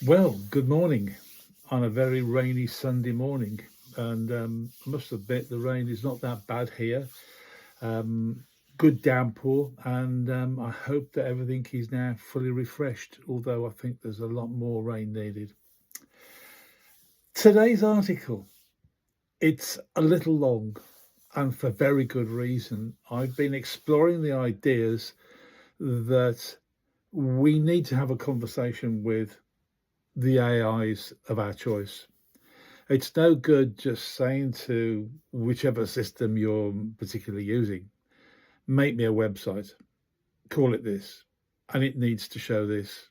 Well, good morning on a very rainy Sunday morning. And I must admit, the rain is not that bad here. Um, Good downpour, and I hope that everything is now fully refreshed, although I think there's a lot more rain needed. Today's article, it's a little long, and for very good reason. I've been exploring the ideas that we need to have a conversation with the AIs of our choice. It's no good just saying to whichever system you're particularly using, make me a website, call it this, and it needs to show this.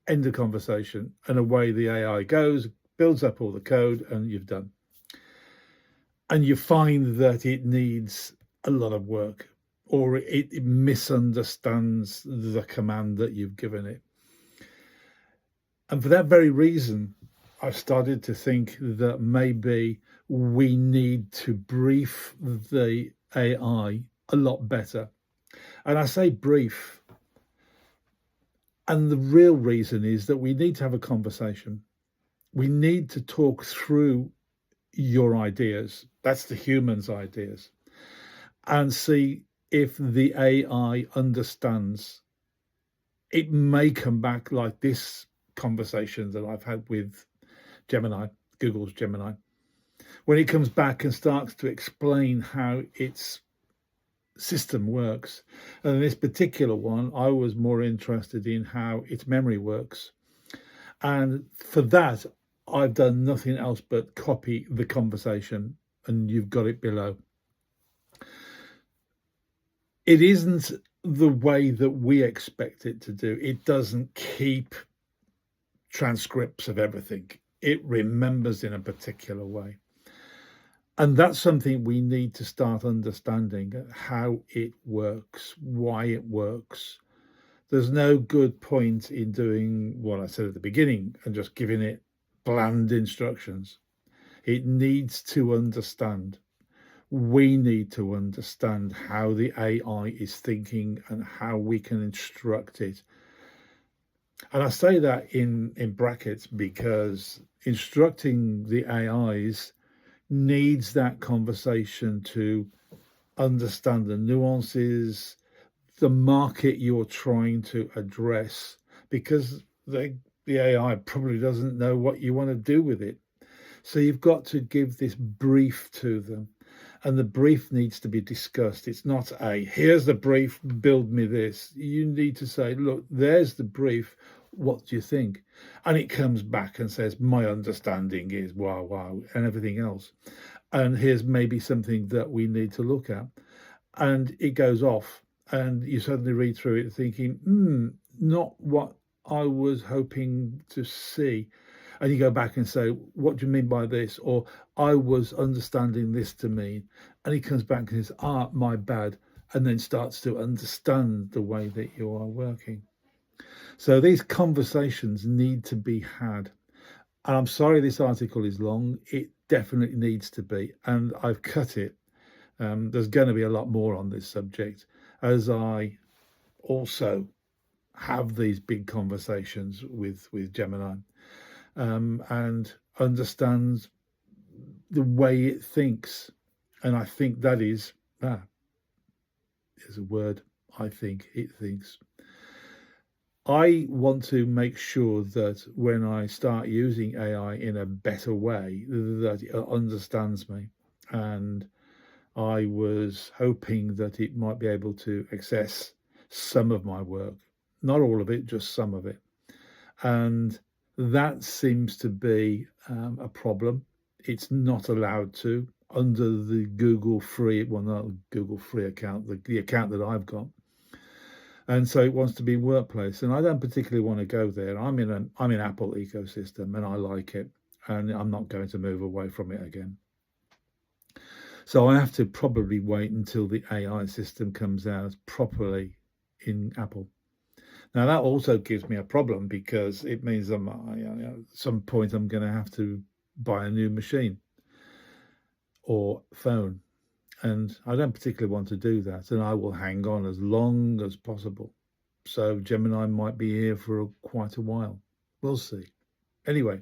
End of conversation. And away the AI goes, builds up all the code, and you've done. And you find that it needs a lot of work or it misunderstands the command that you've given it. And for that very reason, I've started to think that maybe we need to brief the AI a lot better. And I say brief, and the real reason is that we need to have a conversation. We need to talk through your ideas. That's the human's ideas. And see if the AI understands. It may come back like this conversation that I've had with Gemini, Google's Gemini, when it comes back and starts to explain how its system works. And in this particular one, I was more interested in how its memory works. And for that, I've done nothing else but copy the conversation, and you've got it below. It isn't the way that we expect it to do. It doesn't keep transcripts of everything. It remembers in a particular way. And that's something we need to start understanding how it works, why it works. There's no good point in doing what I said at the beginning and just giving it bland instructions. It needs to understand. We need to understand how the AI is thinking and how we can instruct it. And I say that in brackets because instructing the AIs needs that conversation to understand the nuances, the market you're trying to address, because the AI probably doesn't know what you want to do with it. So you've got to give this brief to them. And the brief needs to be discussed. It's not here's the brief, build me this. You need to say, look, there's the brief. What do you think? And it comes back and says, my understanding is wow, wow, and everything else. And here's maybe something that we need to look at. And it goes off, and you suddenly read through it thinking, not what I was hoping to see. And you go back and say, what do you mean by this? Or I was understanding this to mean. And he comes back and says, my bad. And then starts to understand the way that you are working. So these conversations need to be had. And I'm sorry this article is long. It definitely needs to be. And I've cut it. There's going to be a lot more on this subject as I also have these big conversations with Gemini and understands the way it thinks. And I think that is, is a word, I think it thinks. I want to make sure that when I start using AI in a better way, that it understands me. And I was hoping that it might be able to access some of my work, not all of it, just some of it. And that seems to be a problem. It's not allowed to under the Google free, well, not Google free account, the account that I've got. And so it wants to be workplace, and I don't particularly want to go there. I'm in Apple ecosystem, and I like it, and I'm not going to move away from it again. So I have to probably wait until the AI system comes out properly in Apple. Now that also gives me a problem because it means at some point I'm going to have to buy a new machine or phone, and I don't particularly want to do that, and I will hang on as long as possible. So Gemini might be here for quite a while. We'll see. Anyway,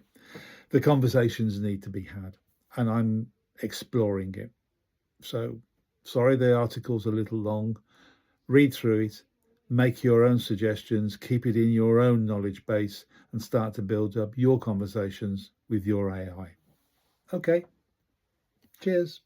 the conversations need to be had, and I'm exploring it. So, sorry the article's a little long. Read through it, make your own suggestions, keep it in your own knowledge base, and start to build up your conversations with your AI. Okay, cheers.